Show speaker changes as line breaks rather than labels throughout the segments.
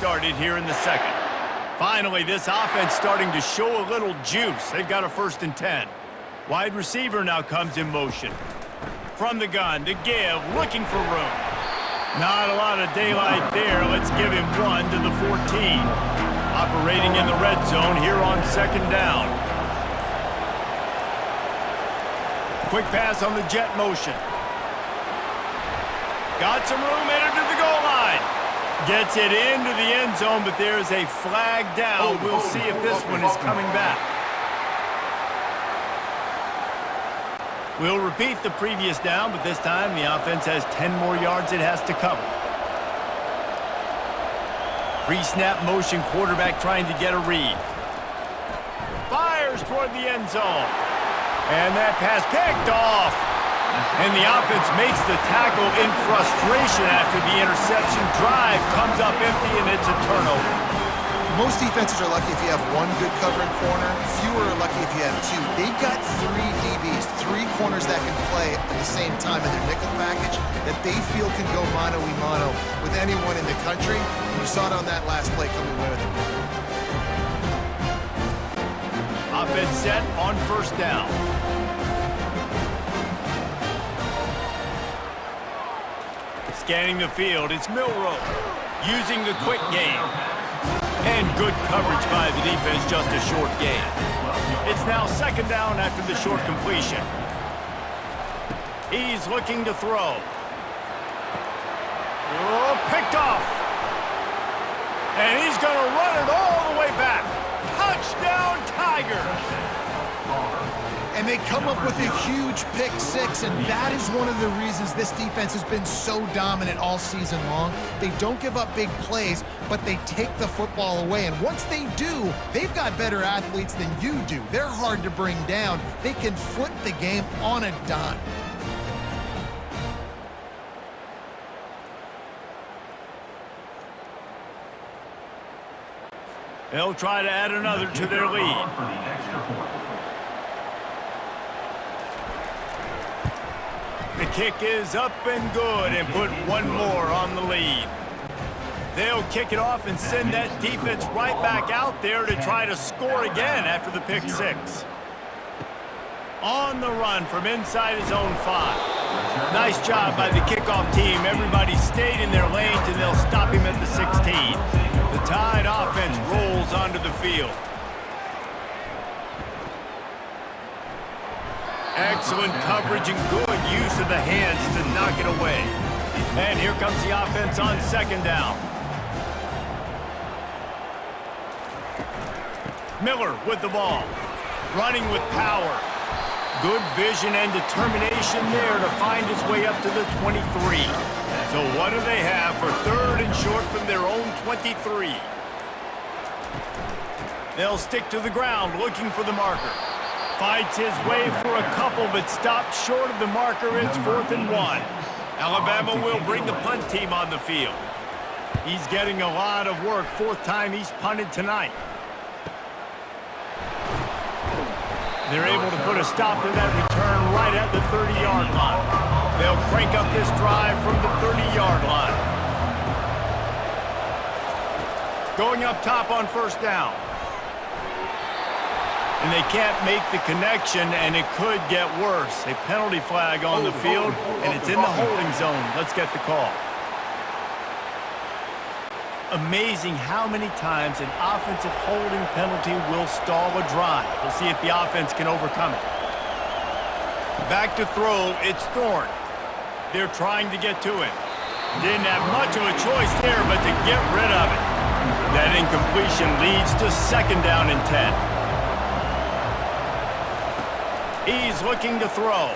started here in the second. Finally, this offense starting to show a little juice. They've got a 1st and 10. Wide receiver now comes in motion. From the gun to give, looking for room. Not a lot of daylight there. Let's give him 1 to the 14. Operating in the red zone here on 2nd down. Quick pass on the jet motion. Got some room, headed to the goal line. Gets it into the end zone, but there's a flag down. We'll see if this one is coming back. We'll repeat the previous down, but this time the offense has 10 more yards it has to cover. Pre-snap motion, quarterback trying to get a read. Fires toward the end zone. And that pass picked off. And the offense makes the tackle in frustration after the interception. Drive comes up empty, and it's a turnover.
Most defenses are lucky if you have one good covering corner. Fewer are lucky if you have two. They've got 3 DBs, 3 corners that can play at the same time in their nickel package that they feel can go mano-a-mano with anyone in the country. And you saw it on that last play coming away with it.
Offense set on 1st down. Scanning the field, it's Milroe using the quick game. And good coverage by the defense, just a short gain. It's now 2nd down after the short completion. He's looking to throw. Oh, picked off. And he's going to run it all the way back. Touchdown, Tigers!
And they come up with a huge pick 6, and that is one of the reasons this defense has been so dominant all season long. They don't give up big plays, but they take the football away. And once they do, they've got better athletes than you do. They're hard to bring down. They can flip the game on a dime.
They'll try to add another to their lead. The kick is up and good and put 1 more on the lead. They'll kick it off and send that defense right back out there to try to score again after the pick 6. On the run from inside his own 5. Nice job by the kickoff team. Everybody stayed in their lanes, and they'll stop him at the 16. The Tide offense rolls onto the field. Excellent coverage and good use of the hands to knock it away. And here comes the offense on 2nd down. Miller with the ball. Running with power. Good vision and determination there to find his way up to the 23. So what do they have for 3rd and short from their own 23? They'll stick to the ground looking for the marker. Fights his way for a couple, but stopped short of the marker. It's 4th and 1. Alabama will bring the punt team on the field. He's getting a lot of work. 4th time he's punted tonight. They're able to put a stop to that return right at the 30-yard line. They'll crank up this drive from the 30-yard line. Going up top on 1st down. And they can't make the connection, and it could get worse. A penalty flag on the field, and it's in the holding zone. Let's get the call. Amazing how many times an offensive holding penalty will stall a drive. We'll see if the offense can overcome it. Back to throw, it's Thorne. They're trying to get to him. Didn't have much of a choice there, but to get rid of it. That incompletion leads to 2nd down and 10. He's looking to throw.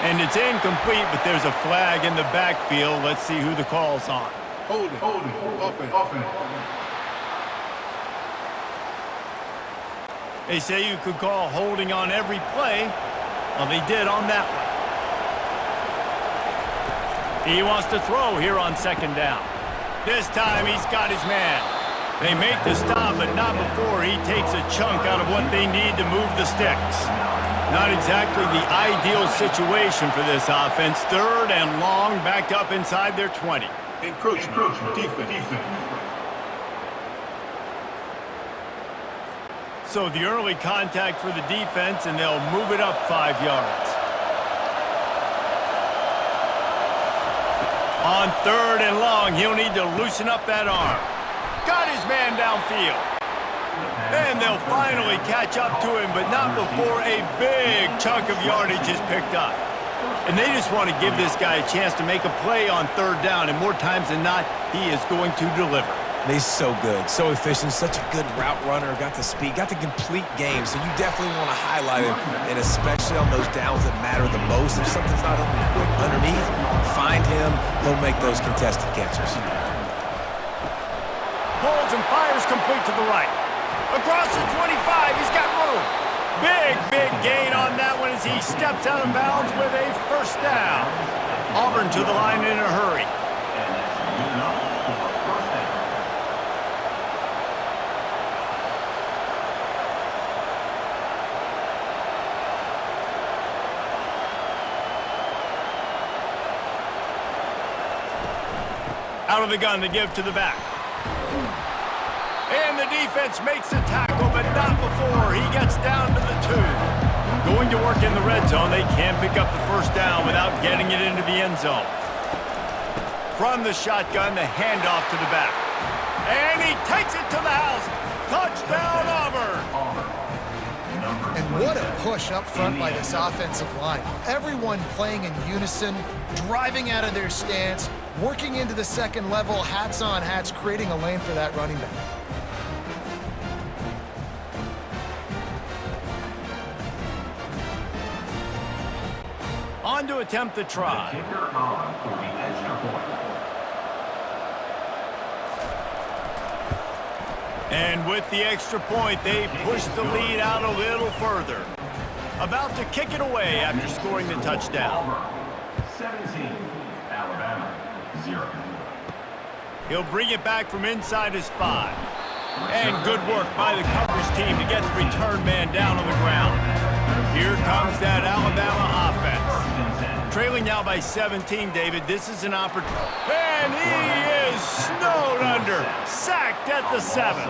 And it's incomplete, but there's a flag in the backfield. Let's see who the call's on.
Hold it, open.
They say you could call holding on every play. Well, they did on that one. He wants to throw here on 2nd down. This time he's got his man. They make the stop, but not before he takes a chunk out of what they need to move the sticks. Not exactly the ideal situation for this offense. 3rd and long, back up inside their 20.
Encroachment. Defense.
So the early contact for the defense, and they'll move it up 5 yards. On 3rd and long, he'll need to loosen up that arm. Got his man downfield. And they'll finally catch up to him, but not before a big chunk of yardage is picked up. And they just want to give this guy a chance to make a play on 3rd down, and more times than not, he is going to deliver.
He's so good, so efficient, such a good route runner, got the speed, got the complete game, so you definitely want to highlight him, and especially on those downs that matter the most. If something's not quick underneath, find him, he'll make those contested catches.
Holds and fires complete to the right. Across the 25, he's got room. Big gain on that one as he steps out of bounds with a 1st down. Auburn to the line in a hurry. Out of the gun to give to the back. And the defense makes the tackle, but not before he gets down to the 2. Going to work in the red zone, they can't pick up the 1st down without getting it into the end zone. From the shotgun, the handoff to the back. And he takes it to the house. Touchdown, Auburn!
And what a push up front by this offensive line. Everyone playing in unison, driving out of their stance, working into the 2nd level, hats on hats, creating a lane for that running back.
On to attempt the try. And with the extra point, they push the lead out a little further. About to kick it away after scoring the touchdown.
17, Alabama, 0.
He'll bring it back from inside his 5. And good work by the coverage team to get the return man down on the ground. Here comes that Alabama offense. Trailing now by 17, David. This is an opportunity. And he is snowed under. Sacked at the 7.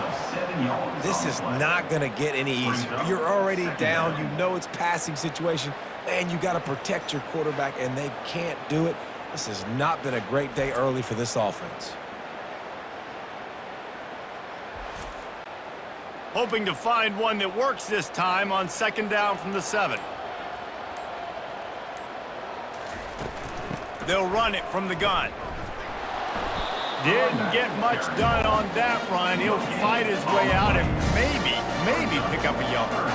This is not going to get any easier. You're already down. You know it's passing situation. Man, you got to protect your quarterback, and they can't do it. This has not been a great day early for this offense.
Hoping to find one that works this time on 2nd down from the 7. They'll run it from the gun. Didn't get much done on that run. He'll fight his way out and maybe pick up a yard.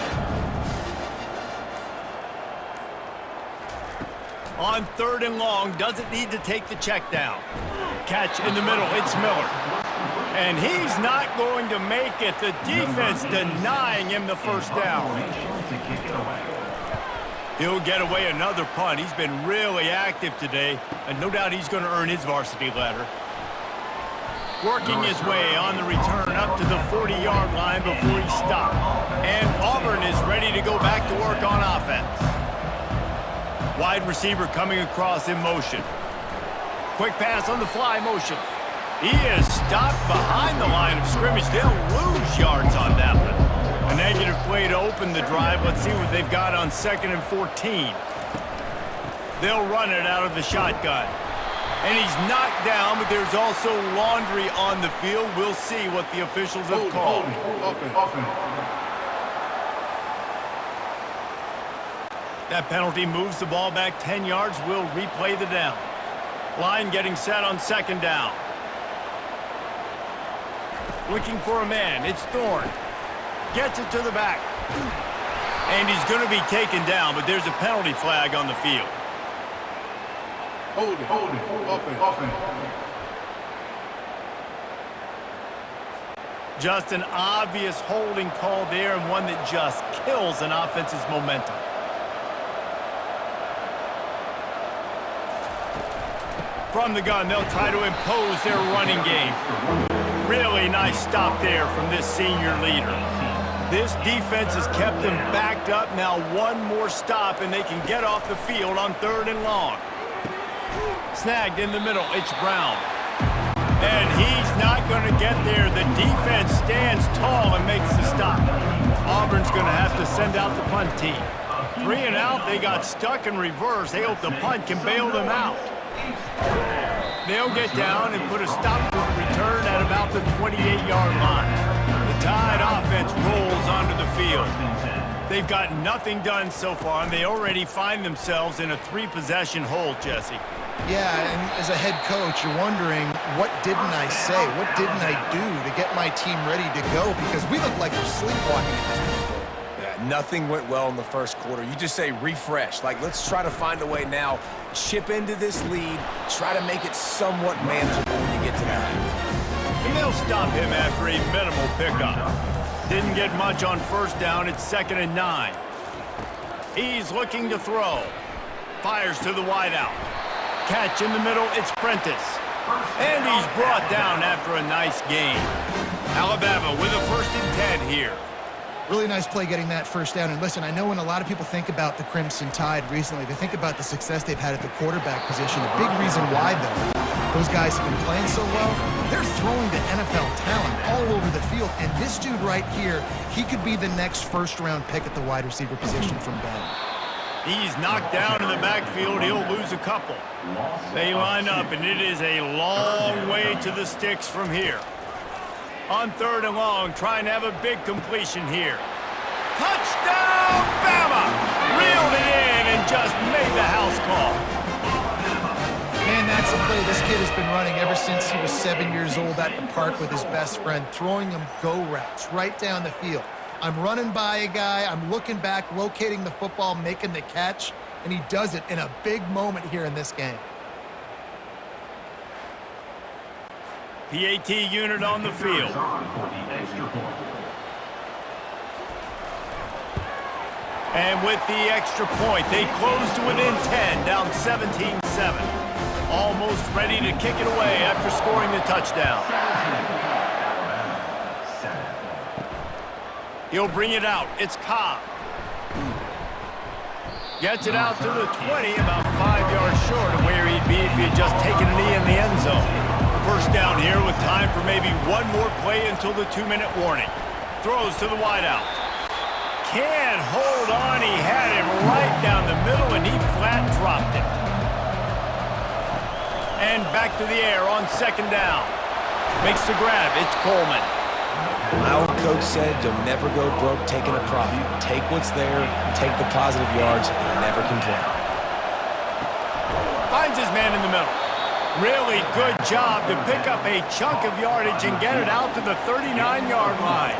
On 3rd and long, doesn't need to take the check down. Catch in the middle, it's Miller. And he's not going to make it. The defense denying him the 1st down. He'll get away another punt. He's been really active today, and no doubt he's going to earn his varsity letter. Working his way on the return up to the 40-yard line before he stopped. And Auburn is ready to go back to work on offense. Wide receiver coming across in motion. Quick pass on the fly motion. He is stopped behind the line of scrimmage. They'll lose yards on that one. A negative play to open the drive. Let's see what they've got on 2nd and 14. They'll run it out of the shotgun. And he's knocked down, but there's also laundry on the field. We'll see what the officials have called. That penalty moves the ball back 10 yards. We'll replay the down. Line getting set on 2nd down. Looking for a man. It's Thorne. Gets it to the back. And he's going to be taken down, but there's a penalty flag on the field.
Hold it. Offense.
Just an obvious holding call there, and one that just kills an offense's momentum. From the gun, they'll try to impose their running game. Really nice stop there from this senior leader. This defense has kept them backed up. Now one more stop, and they can get off the field on 3rd and long. Snagged in the middle, it's Brown. And he's not going to get there. The defense stands tall and makes the stop. Auburn's going to have to send out the punt team. 3 and out, they got stuck in reverse. They hope the punt can bail them out. They'll get down and put a stop to the return at about the 28-yard line. The Tide offense rolls onto the field. They've got nothing done so far, and they already find themselves in a 3-possession hole, Jesse.
Yeah, and as a head coach, you're wondering, what didn't I say? What didn't I do to get my team ready to go? Because we look like we're sleepwalking at this point.
Yeah, nothing went well in the first quarter. You just say refresh. Like, let's try to find a way now. Chip into this lead. Try to make it somewhat manageable when you get to that.
And they'll stop him after a minimal pickup. Didn't get much on first down. It's 2nd and 9. He's looking to throw. Fires to the wideout. Catch in the middle, it's Prentice. And he's brought down after a nice gain. Alabama with a 1st and 10 here.
Really nice play getting that first down. And listen, I know when a lot of people think about the Crimson Tide recently, they think about the success they've had at the quarterback position. A big reason why, though, those guys have been playing so well, they're throwing to NFL talent all over the field. And this dude right here, he could be the next first-round pick at the wide receiver position from Bama.
He's knocked down in the backfield. He'll lose a couple. They line up, and it is a long way to the sticks from here. On 3rd and long, trying to have a big completion here. Touchdown, Bama! Reeled it in and just made the house call.
Man, that's a play this kid has been running ever since he was 7 years old at the park with his best friend, throwing him go routes right down the field. I'm running by a guy, I'm looking back, locating the football, making the catch, and he does it in a big moment here in this game.
PAT unit on the field. And with the extra point, they close to within 10, down 17-7. Almost ready to kick it away after scoring the touchdown. He'll bring it out. It's Cobb. Gets it out to the 20, about 5 yards short of where he'd be if he had just taken a knee in the end zone. First down here with time for maybe one more play until the 2-minute warning. Throws to the wideout. Can't hold on. He had him right down the middle, and he flat dropped it. And back to the air on 2nd down. Makes the grab. It's Coleman.
My old coach said you'll never go broke taking a profit. Take what's there, take the positive yards, and never complain.
Finds his man in the middle. Really good job to pick up a chunk of yardage and get it out to the 39-yard line.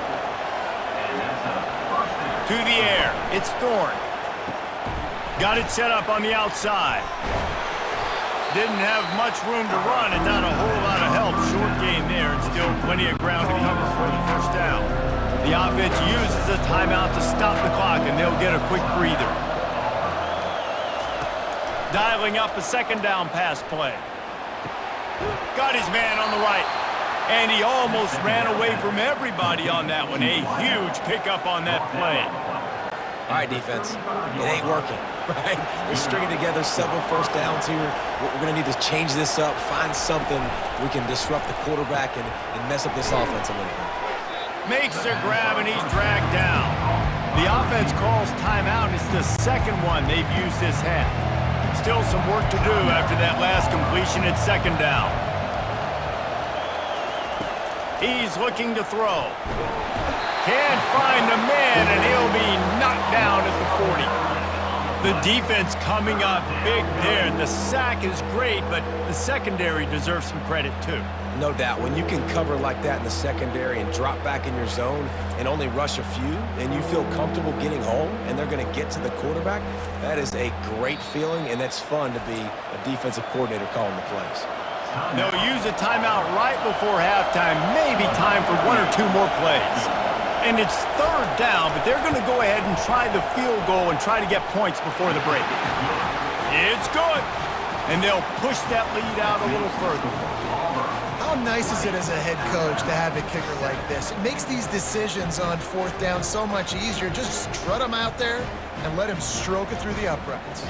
To the air, it's Thorne. Got it set up on the outside. Didn't have much room to run and not a whole lot of help. Short gain there and still plenty of ground to cover for the first down. The offense uses a timeout to stop the clock, and they'll get a quick breather. Dialing up a 2nd down pass play. Got his man on the right. And he almost ran away from everybody on that one. A huge pickup on that play.
All right, defense, it ain't working, right? We're stringing together several first downs here. We're going to need to change this up, find something we can disrupt the quarterback and mess up this offense a little bit.
Makes the grab, and he's dragged down. The offense calls timeout. It's the 2nd one they've used this half. Still some work to do after that last completion at 2nd down. He's looking to throw. Can't find a man, and he'll be knocked down at the 40. The defense coming up big there. The sack is great, but the secondary deserves some credit too.
No doubt. When you can cover like that in the secondary and drop back in your zone and only rush a few, and you feel comfortable getting home, and they're going to get to the quarterback, that is a great feeling, and it's fun to be a defensive coordinator calling the plays.
They'll use a timeout right before halftime, maybe time for 1 or 2 more plays. And it's 3rd down, but they're going to go ahead and try the field goal and try to get points before the break. It's good. And they'll push that lead out a little further.
How nice is it as a head coach to have a kicker like this? It makes these decisions on 4th down so much easier. Just strut him out there and let him stroke it through the uprights.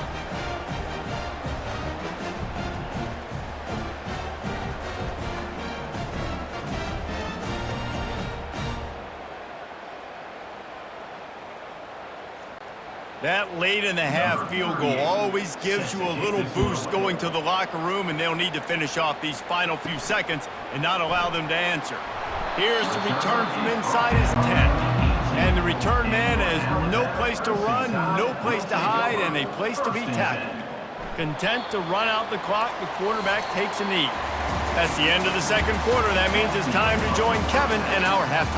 That late in the half field goal always gives you a little boost going to the locker room, and they'll need to finish off these final few seconds and not allow them to answer. Here's the return from inside his 10. And the return man has no place to run, no place to hide, and a place to be tackled. Content to run out the clock, the quarterback takes a knee. That's the end of the second quarter. That means it's time to join Kevin in our halftime.